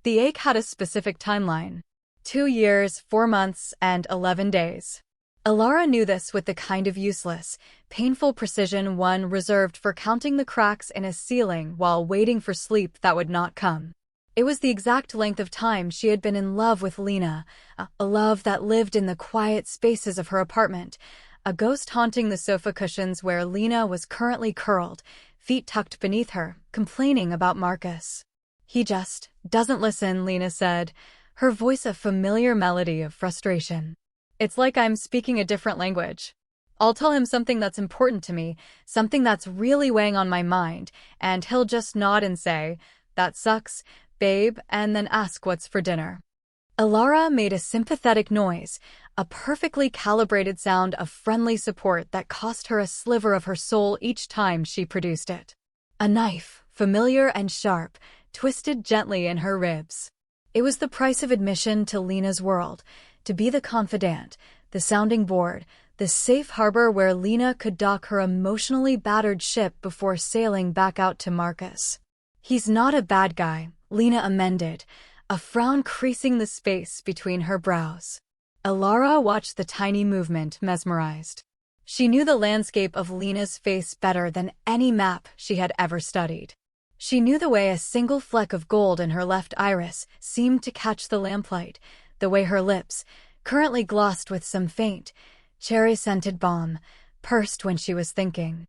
The ache had a specific timeline. 2 years, 4 months, and 11 days. Alara knew this with the kind of useless, painful precision one reserved for counting the cracks in a ceiling while waiting for sleep that would not come. It was the exact length of time she had been in love with Lena, a love that lived in the quiet spaces of her apartment, a ghost haunting the sofa cushions where Lena was currently curled, feet tucked beneath her, complaining about Marcus. "He just doesn't listen," Lena said, her voice a familiar melody of frustration. "It's like I'm speaking a different language. I'll tell him something that's important to me, something that's really weighing on my mind, and he'll just nod and say, 'That sucks, babe,' and then ask what's for dinner." Alara made a sympathetic noise, a perfectly calibrated sound of friendly support that cost her a sliver of her soul each time she produced it. A knife, familiar and sharp, twisted gently in her ribs. It was the price of admission to Lena's world, to be the confidant, the sounding board, the safe harbor where Lena could dock her emotionally battered ship before sailing back out to Marcus. "He's not a bad guy," Lena amended, a frown creasing the space between her brows. Alara watched the tiny movement, mesmerized. She knew the landscape of Lena's face better than any map she had ever studied. She knew the way a single fleck of gold in her left iris seemed to catch the lamplight, the way her lips, currently glossed with some faint, cherry-scented balm, pursed when she was thinking.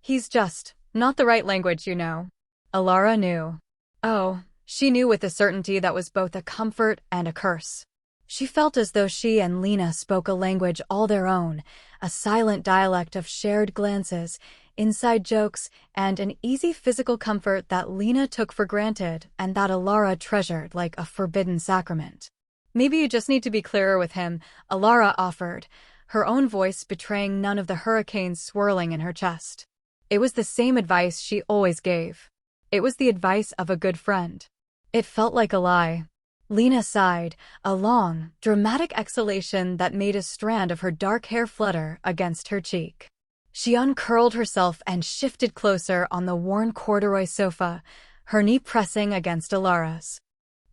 "He's just not the right language, you know." Alara knew. Oh, she knew with a certainty that was both a comfort and a curse. She felt as though she and Lena spoke a language all their own, a silent dialect of shared glances, inside jokes, and an easy physical comfort that Lena took for granted and that Alara treasured like a forbidden sacrament. "Maybe you just need to be clearer with him," Alara offered, her own voice betraying none of the hurricanes swirling in her chest. It was the same advice she always gave. It was the advice of a good friend. It felt like a lie. Lena sighed, a long, dramatic exhalation that made a strand of her dark hair flutter against her cheek. She uncurled herself and shifted closer on the worn corduroy sofa, her knee pressing against Alara's.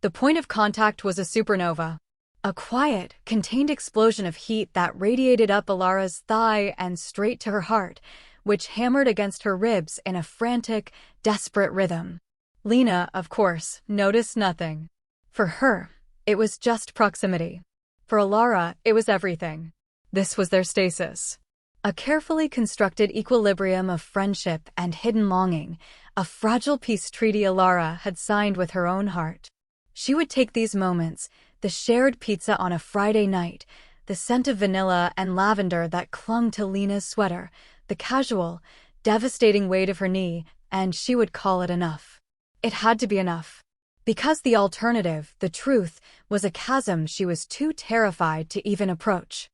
The point of contact was a supernova, a quiet, contained explosion of heat that radiated up Alara's thigh and straight to her heart, which hammered against her ribs in a frantic, desperate rhythm. Lena, of course, noticed nothing. For her, it was just proximity. For Alara, it was everything. This was their stasis. A carefully constructed equilibrium of friendship and hidden longing, a fragile peace treaty Alara had signed with her own heart. She would take these moments, the shared pizza on a Friday night, the scent of vanilla and lavender that clung to Lena's sweater, the casual, devastating weight of her knee, and she would call it enough. It had to be enough. Because the alternative, the truth, was a chasm she was too terrified to even approach.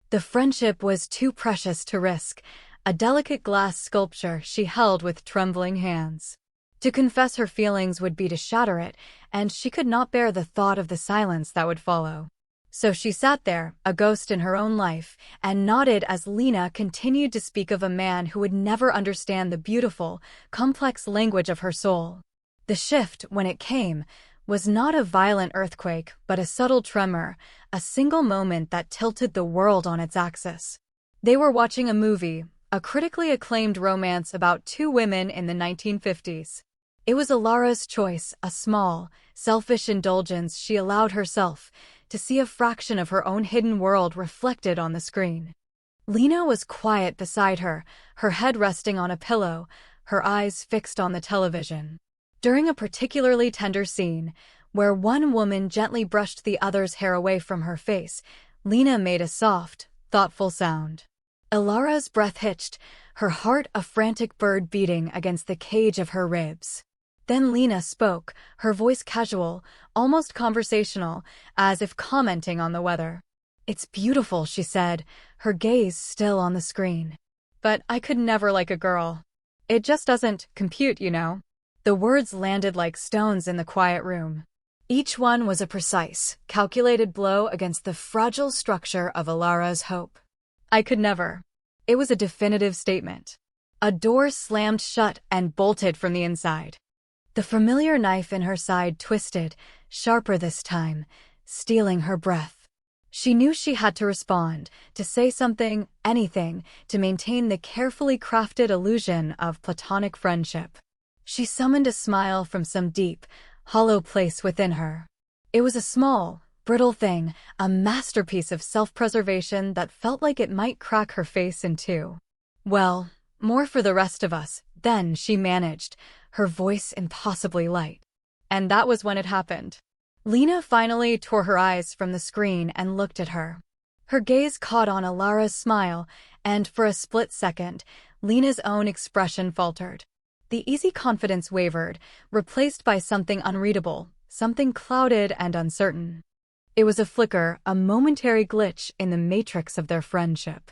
The friendship was too precious to risk, a delicate glass sculpture she held with trembling hands. To confess her feelings would be to shatter it, and she could not bear the thought of the silence that would follow. So she sat there, a ghost in her own life, and nodded as Lena continued to speak of a man who would never understand the beautiful, complex language of her soul. The shift, when it came, was not a violent earthquake, but a subtle tremor, a single moment that tilted the world on its axis. They were watching a movie, a critically acclaimed romance about two women in the 1950s. It was Alara's choice, a small, selfish indulgence she allowed herself, to see a fraction of her own hidden world reflected on the screen. Lena was quiet beside her, her head resting on a pillow, her eyes fixed on the television. During a particularly tender scene, where one woman gently brushed the other's hair away from her face, Lena made a soft, thoughtful sound. Alara's breath hitched, her heart a frantic bird beating against the cage of her ribs. Then Lena spoke, her voice casual, almost conversational, as if commenting on the weather. "It's beautiful," she said, her gaze still on the screen. "But I could never like a girl. It just doesn't compute, you know." The words landed like stones in the quiet room. Each one was a precise, calculated blow against the fragile structure of Alara's hope. "I could never." It was a definitive statement. A door slammed shut and bolted from the inside. The familiar knife in her side twisted, sharper this time, stealing her breath. She knew she had to respond, to say something, anything, to maintain the carefully crafted illusion of platonic friendship. She summoned a smile from some deep, hollow place within her. It was a small, brittle thing, a masterpiece of self-preservation that felt like it might crack her face in two. "Well, more for the rest of us," then she managed, her voice impossibly light. And that was when it happened. Lena finally tore her eyes from the screen and looked at her. Her gaze caught on Alara's smile, and for a split second, Lena's own expression faltered. The easy confidence wavered, replaced by something unreadable, something clouded and uncertain. It was a flicker, a momentary glitch in the matrix of their friendship.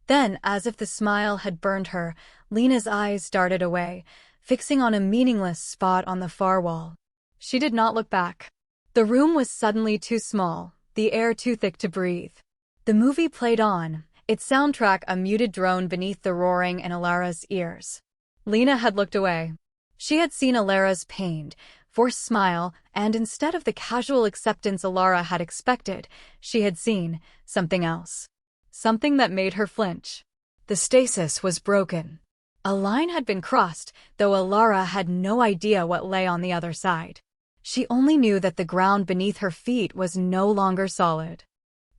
Then, as if the smile had burned her, Lena's eyes darted away, fixing on a meaningless spot on the far wall. She did not look back. The room was suddenly too small, the air too thick to breathe. The movie played on, its soundtrack a muted drone beneath the roaring in Alara's ears. Lena had looked away. She had seen Alara's pained, forced smile, and instead of the casual acceptance Alara had expected, she had seen something else. Something that made her flinch. The stasis was broken. A line had been crossed, though Alara had no idea what lay on the other side. She only knew that the ground beneath her feet was no longer solid.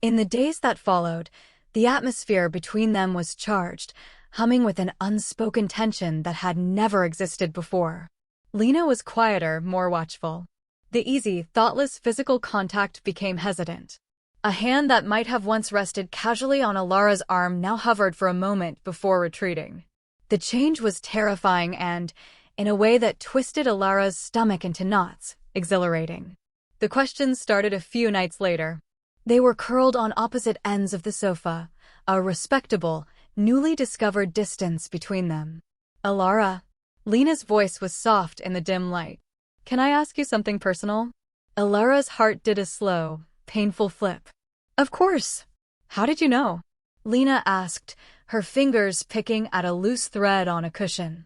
In the days that followed, the atmosphere between them was charged, humming with an unspoken tension that had never existed before. Lena was quieter, more watchful. The easy, thoughtless physical contact became hesitant. A hand that might have once rested casually on Alara's arm now hovered for a moment before retreating. The change was terrifying and, in a way that twisted Alara's stomach into knots, exhilarating. The questions started a few nights later. They were curled on opposite ends of the sofa, a respectable, newly discovered distance between them. "Alara." Lena's voice was soft in the dim light. "Can I ask you something personal?" Alara's heart did a slow, painful flip. "Of course. How did you know?" Lena asked, her fingers picking at a loose thread on a cushion.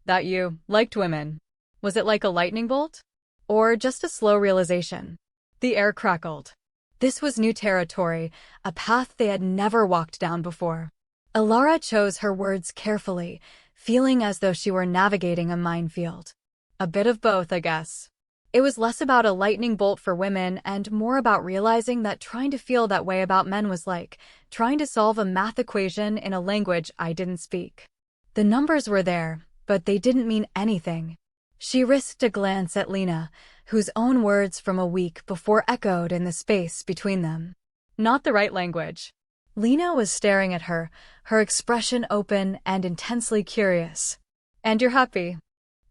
"That you liked women. Was it like a lightning bolt? Or just a slow realization?" The air crackled. This was new territory, a path they had never walked down before. Alara chose her words carefully, feeling as though she were navigating a minefield. "A bit of both, I guess." It was less about a lightning bolt for women and more about realizing that trying to feel that way about men was like trying to solve a math equation in a language I didn't speak. The numbers were there, but they didn't mean anything. She risked a glance at Lena, whose own words from a week before echoed in the space between them. "Not the right language." Lena was staring at her, her expression open and intensely curious. "And you're happy?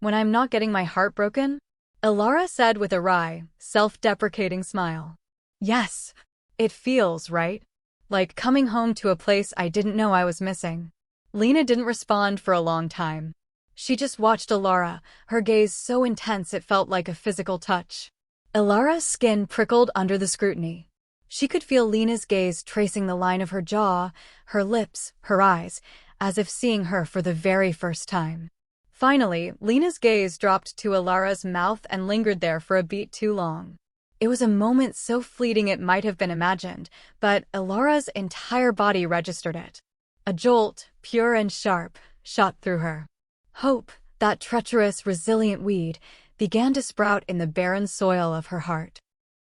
When I'm not getting my heart broken?" Alara said with a wry, self-deprecating smile. "Yes. It feels right. Like coming home to a place I didn't know I was missing." Lena didn't respond for a long time. She just watched Alara, her gaze so intense it felt like a physical touch. Alara's skin prickled under the scrutiny. She could feel Lena's gaze tracing the line of her jaw, her lips, her eyes, as if seeing her for the very first time. Finally, Lena's gaze dropped to Alara's mouth and lingered there for a beat too long. It was a moment so fleeting it might have been imagined, but Alara's entire body registered it. A jolt, pure and sharp, shot through her. Hope, that treacherous, resilient weed, began to sprout in the barren soil of her heart.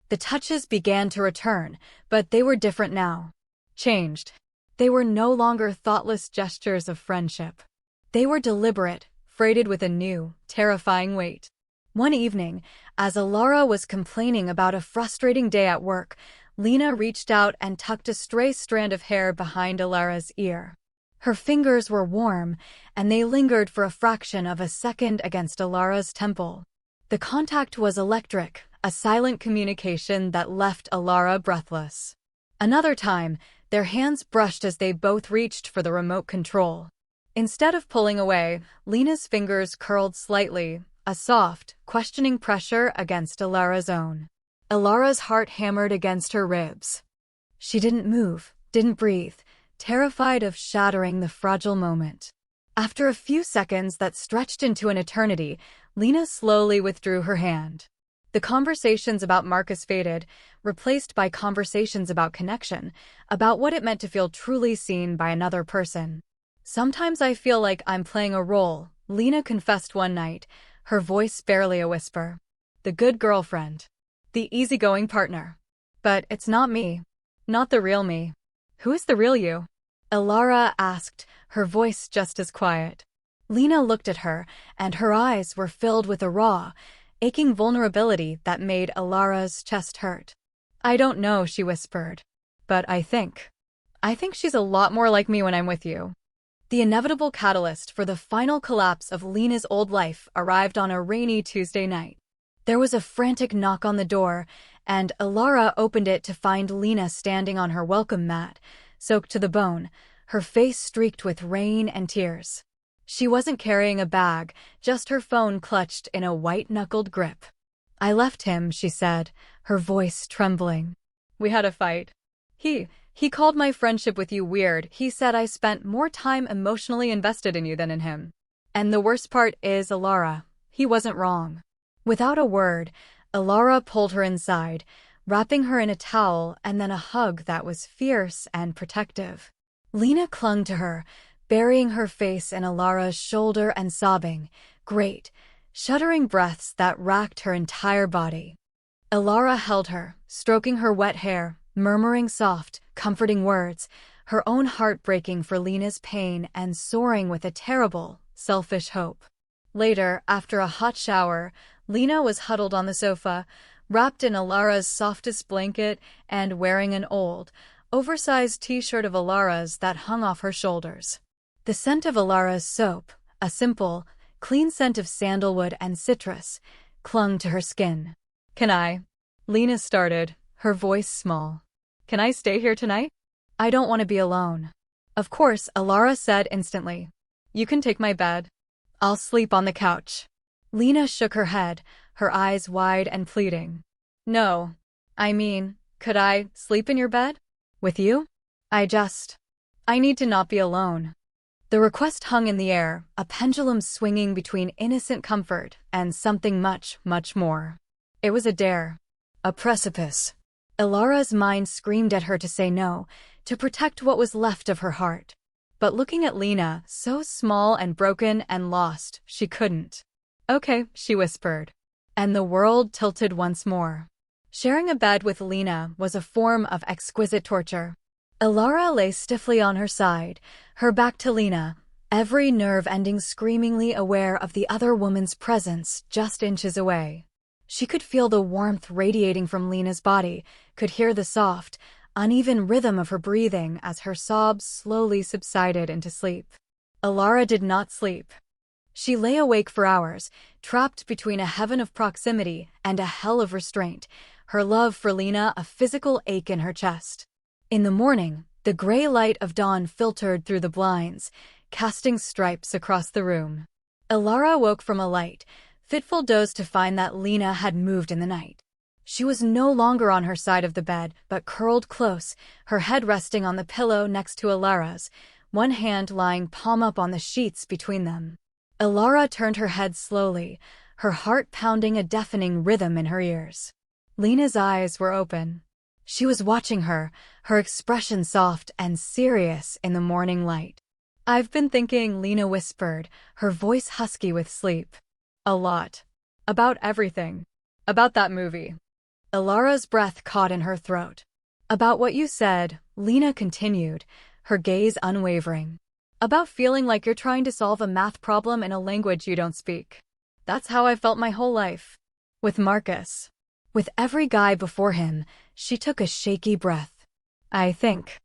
The touches began to return, but they were different now. Changed. They were no longer thoughtless gestures of friendship. They were deliberate, freighted with a new, terrifying weight. One evening, as Alara was complaining about a frustrating day at work, Lena reached out and tucked a stray strand of hair behind Alara's ear. Her fingers were warm, and they lingered for a fraction of a second against Alara's temple. The contact was electric, a silent communication that left Alara breathless. Another time, their hands brushed as they both reached for the remote control. Instead of pulling away, Lena's fingers curled slightly, a soft, questioning pressure against Alara's own. Alara's heart hammered against her ribs. She didn't move, didn't breathe, terrified of shattering the fragile moment. After a few seconds that stretched into an eternity, Lena slowly withdrew her hand. The conversations about Marcus faded, replaced by conversations about connection, about what it meant to feel truly seen by another person. "Sometimes I feel like I'm playing a role," Lena confessed one night, her voice barely a whisper. "The good girlfriend. The easygoing partner. But it's not me. Not the real me." "Who is the real you?" Elara asked, her voice just as quiet. Lena looked at her, and her eyes were filled with a raw, aching vulnerability that made Elara's chest hurt. "I don't know," she whispered. "But I think she's a lot more like me when I'm with you." The inevitable catalyst for the final collapse of Lena's old life arrived on a rainy Tuesday night. There was a frantic knock on the door, and Elara opened it to find Lena standing on her welcome mat, soaked to the bone, her face streaked with rain and tears. She wasn't carrying a bag, just her phone clutched in a white-knuckled grip. "I left him," she said, her voice trembling. "We had a fight. He called my friendship with you weird. He said I spent more time emotionally invested in you than in him. And the worst part is, Elara, he wasn't wrong." Without a word, Elara pulled her inside, wrapping her in a towel and then a hug that was fierce and protective. Lena clung to her, burying her face in Elara's shoulder and sobbing, great, shuddering breaths that racked her entire body. Elara held her, stroking her wet hair, murmuring soft, comforting words, her own heart breaking for Lena's pain and soaring with a terrible, selfish hope. Later, after a hot shower, Lena was huddled on the sofa, wrapped in Elara's softest blanket and wearing an old, oversized t-shirt of Elara's that hung off her shoulders. The scent of Elara's soap, a simple, clean scent of sandalwood and citrus, clung to her skin. "Can I?" Lena started, her voice small. "Can I stay here tonight? I don't want to be alone." "Of course," Elara said instantly. "You can take my bed. I'll sleep on the couch." Lena shook her head, her eyes wide and pleading. "No. I mean, could I sleep in your bed? With you? I need to not be alone." The request hung in the air, a pendulum swinging between innocent comfort and something much, much more. It was a dare. A precipice. Elara's mind screamed at her to say no, to protect what was left of her heart. But looking at Lena, so small and broken and lost, she couldn't. "Okay," she whispered. And the world tilted once more. Sharing a bed with Lena was a form of exquisite torture. Elara lay stiffly on her side, her back to Lena, every nerve ending screamingly aware of the other woman's presence just inches away. She could feel the warmth radiating from Lena's body, could hear the soft, uneven rhythm of her breathing as her sobs slowly subsided into sleep. Elara did not sleep. She lay awake for hours, trapped between a heaven of proximity and a hell of restraint, her love for Lena a physical ache in her chest. In the morning, the gray light of dawn filtered through the blinds, casting stripes across the room. Elara woke from a light, fitful doze to find that Lena had moved in the night. She was no longer on her side of the bed, but curled close, her head resting on the pillow next to Elara's, one hand lying palm up on the sheets between them. Elara turned her head slowly, her heart pounding a deafening rhythm in her ears. Lena's eyes were open. She was watching her, her expression soft and serious in the morning light. "I've been thinking," Lena whispered, her voice husky with sleep. "A lot. About everything. About that movie." Elara's breath caught in her throat. "About what you said," Lena continued, her gaze unwavering. "About feeling like you're trying to solve a math problem in a language you don't speak. That's how I felt my whole life. With Marcus. With every guy before him." She took a shaky breath. I think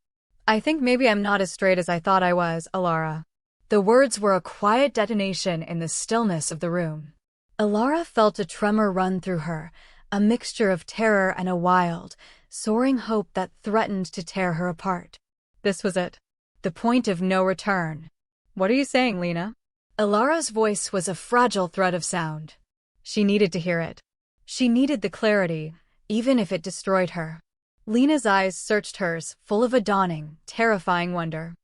maybe I'm not as straight as I thought I was, Elara." The words were a quiet detonation in the stillness of the room. Elara felt a tremor run through her, a mixture of terror and a wild, soaring hope that threatened to tear her apart. This was it. The point of no return. "What are you saying, Lena?" Elara's voice was a fragile thread of sound. She needed to hear it. She needed the clarity, even if it destroyed her. Lena's eyes searched hers, full of a dawning, terrifying wonder.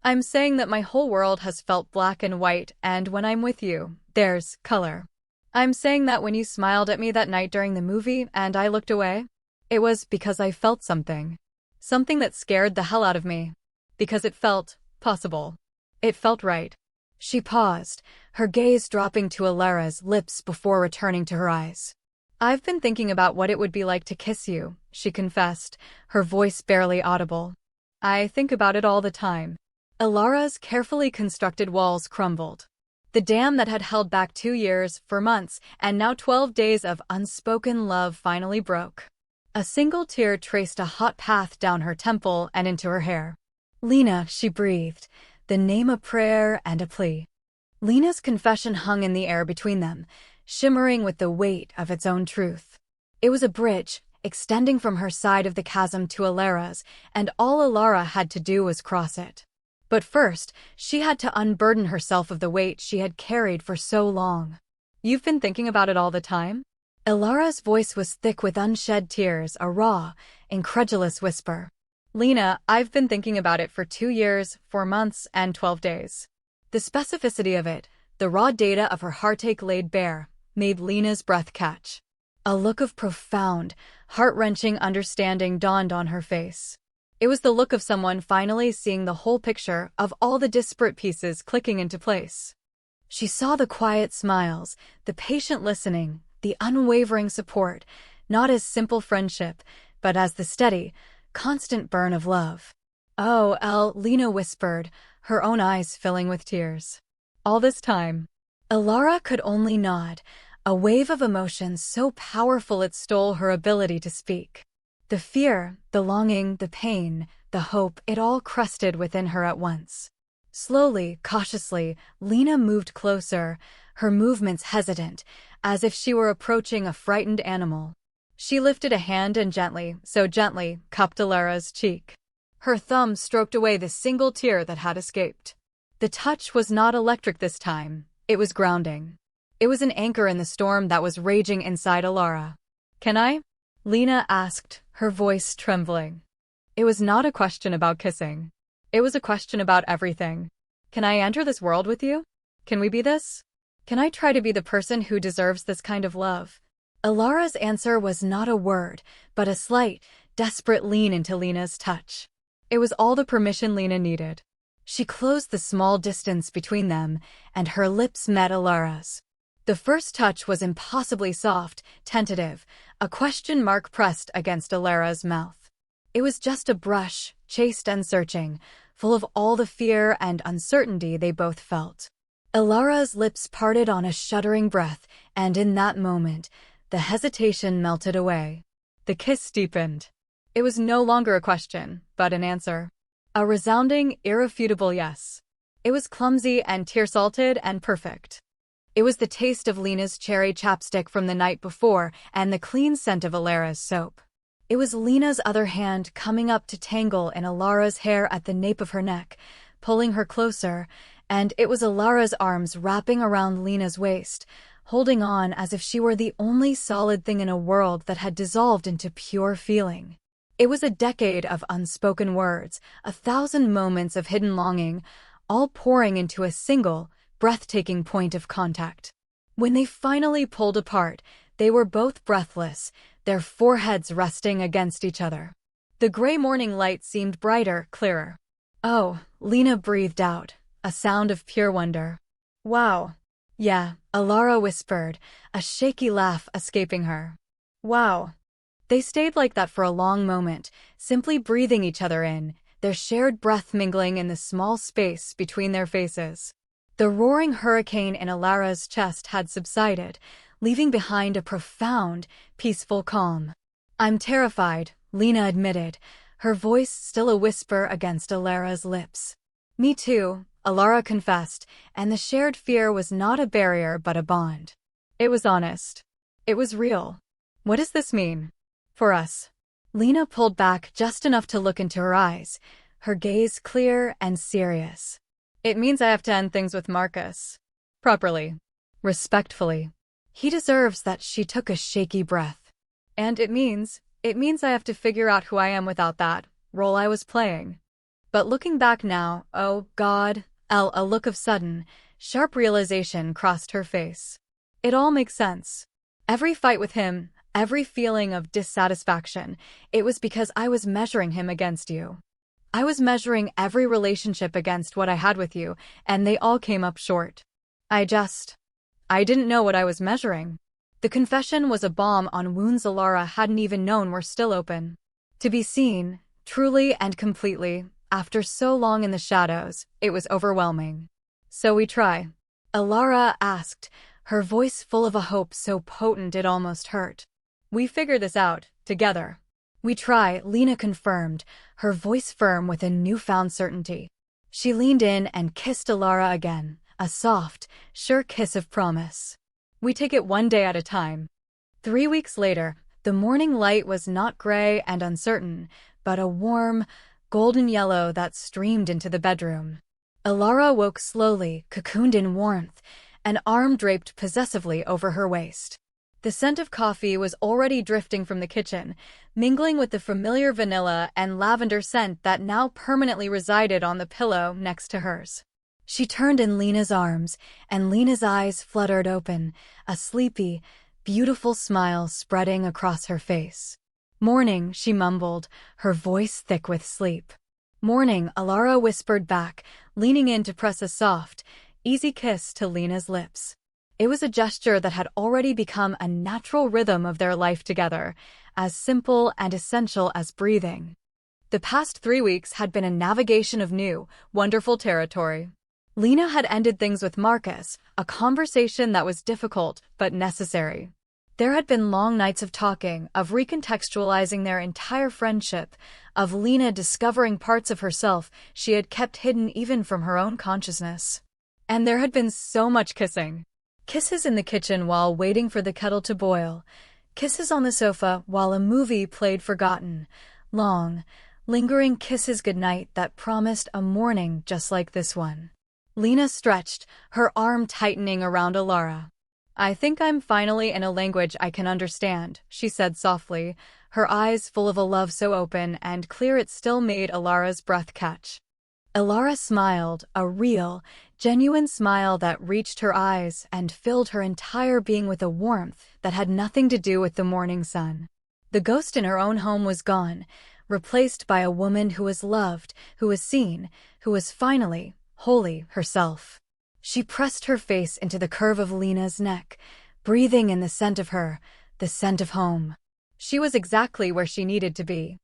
I'm saying that my whole world has felt black and white, and when I'm with you, there's color. I'm saying that when you smiled at me that night during the movie and I looked away, it was because I felt something. Something that scared the hell out of me. Because it felt possible. It felt right. She paused, her gaze dropping to Alara's lips before returning to her eyes. I've been thinking about what it would be like to kiss you, she confessed, her voice barely audible. I think about it all the time. Alara's carefully constructed walls crumbled. The dam that had held back 2 years, 4 months, and now 12 days of unspoken love finally broke. A single tear traced a hot path down her temple and into her hair. Lena, she breathed, the name a prayer and a plea. Lena's confession hung in the air between them, shimmering with the weight of its own truth. It was a bridge, extending from her side of the chasm to Alara's, and all Alara had to do was cross it. But first, she had to unburden herself of the weight she had carried for so long. You've been thinking about it all the time? Alara's voice was thick with unshed tears, a raw, incredulous whisper. Lena, I've been thinking about it for 2 years, 4 months, and 12 days. The specificity of it, the raw data of her heartache laid bare, made Lena's breath catch. A look of profound, heart-wrenching understanding dawned on her face. It was the look of someone finally seeing the whole picture of all the disparate pieces clicking into place. She saw the quiet smiles, the patient listening, the unwavering support, not as simple friendship, but as the steady, constant burn of love. Oh, Lena whispered, her own eyes filling with tears. All this time, Alara could only nod, a wave of emotion so powerful it stole her ability to speak. The fear, the longing, the pain, the hope, it all crusted within her at once. Slowly, cautiously, Lena moved closer, her movements hesitant, as if she were approaching a frightened animal. She lifted a hand and gently, so gently, cupped Alara's cheek. Her thumb stroked away the single tear that had escaped. The touch was not electric this time, it was grounding. It was an anchor in the storm that was raging inside Alara. Can I? Lena asked, her voice trembling. It was not a question about kissing. It was a question about everything. Can I enter this world with you? Can we be this? Can I try to be the person who deserves this kind of love? Alara's answer was not a word, but a slight, desperate lean into Lena's touch. It was all the permission Lena needed. She closed the small distance between them, and her lips met Alara's. The first touch was impossibly soft, tentative, a question mark pressed against Alara's mouth. It was just a brush, chaste and searching, full of all the fear and uncertainty they both felt. Alara's lips parted on a shuddering breath, and in that moment, the hesitation melted away. The kiss deepened. It was no longer a question, but an answer. A resounding, irrefutable yes. It was clumsy and tear-salted and perfect. It was the taste of Lena's cherry chapstick from the night before and the clean scent of Alara's soap. It was Lena's other hand coming up to tangle in Alara's hair at the nape of her neck, pulling her closer, and it was Alara's arms wrapping around Lena's waist, holding on as if she were the only solid thing in a world that had dissolved into pure feeling. It was a decade of unspoken words, 1,000 moments of hidden longing, all pouring into a single, breathtaking point of contact. When they finally pulled apart, they were both breathless, their foreheads resting against each other. The gray morning light seemed brighter, clearer. Oh, Lena breathed out, a sound of pure wonder. Wow. Yeah, Alara whispered, a shaky laugh escaping her. Wow. They stayed like that for a long moment, simply breathing each other in, their shared breath mingling in the small space between their faces. The roaring hurricane in Alara's chest had subsided, leaving behind a profound, peaceful calm. I'm terrified, Lena admitted, her voice still a whisper against Alara's lips. Me too, Alara confessed, and the shared fear was not a barrier but a bond. It was honest. It was real. What does this mean? For us. Lena pulled back just enough to look into her eyes, her gaze clear and serious. It means I have to end things with Marcus. Properly. Respectfully. He deserves that. She took a shaky breath. And it means I have to figure out who I am without that role I was playing. But looking back now, oh God, a look of sudden, sharp realization crossed her face. It all makes sense. Every fight with him, every feeling of dissatisfaction, it was because I was measuring him against you. I was measuring every relationship against what I had with you, and they all came up short. I didn't know what I was measuring. The confession was a balm on wounds Alara hadn't even known were still open. To be seen, truly and completely, after so long in the shadows, it was overwhelming. So we try? Alara asked, her voice full of a hope so potent it almost hurt. We figure this out, together. We try, Lena confirmed, her voice firm with a newfound certainty. She leaned in and kissed Alara again, a soft, sure kiss of promise. We take it one day at a time. 3 weeks later, the morning light was not gray and uncertain, but a warm, golden yellow that streamed into the bedroom. Alara woke slowly, cocooned in warmth, an arm draped possessively over her waist. The scent of coffee was already drifting from the kitchen, mingling with the familiar vanilla and lavender scent that now permanently resided on the pillow next to hers. She turned in Lena's arms, and Lena's eyes fluttered open, a sleepy, beautiful smile spreading across her face. "Morning," she mumbled, her voice thick with sleep. "Morning," Alara whispered back, leaning in to press a soft, easy kiss to Lena's lips. It was a gesture that had already become a natural rhythm of their life together, as simple and essential as breathing. The past 3 weeks had been a navigation of new, wonderful territory. Lena had ended things with Marcus, a conversation that was difficult but necessary. There had been long nights of talking, of recontextualizing their entire friendship, of Lena discovering parts of herself she had kept hidden even from her own consciousness. And there had been so much kissing. Kisses in the kitchen while waiting for the kettle to boil. Kisses on the sofa while a movie played forgotten. Long, lingering kisses goodnight that promised a morning just like this one. Lena stretched, her arm tightening around Alara. "I think I'm finally in a language I can understand," she said softly, her eyes full of a love so open and clear it still made Alara's breath catch. Alara smiled, a real, genuine smile that reached her eyes and filled her entire being with a warmth that had nothing to do with the morning sun. The ghost in her own home was gone, replaced by a woman who was loved, who was seen, who was finally wholly herself. She pressed her face into the curve of Lena's neck, breathing in the scent of her, the scent of home. She was exactly where she needed to be.